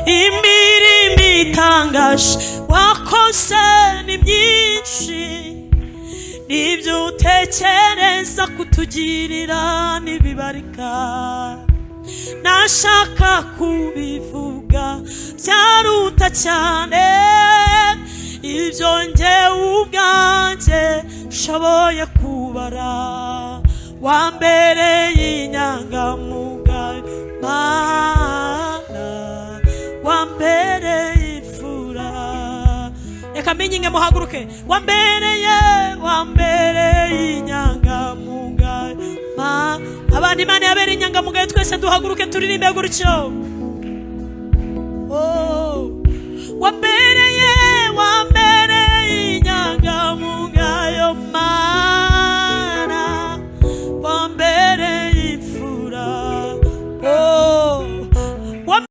imirimo itangaje wakoze ni myinshi, n'ibyo utekereza kutugirira ntibibarika. Nashaka kubivuga byaruta cyane ibyo njyewe ubwanjye nshoboye kubara. Wambereye inyangamugayo Mana, wambereye imfura. Reka mbinyinge muhaguruke. Wambereye inyangamugayo Mana. Abandi Imana yabereye inyangamugayo, twese duhaguruke turirimbe gutyo.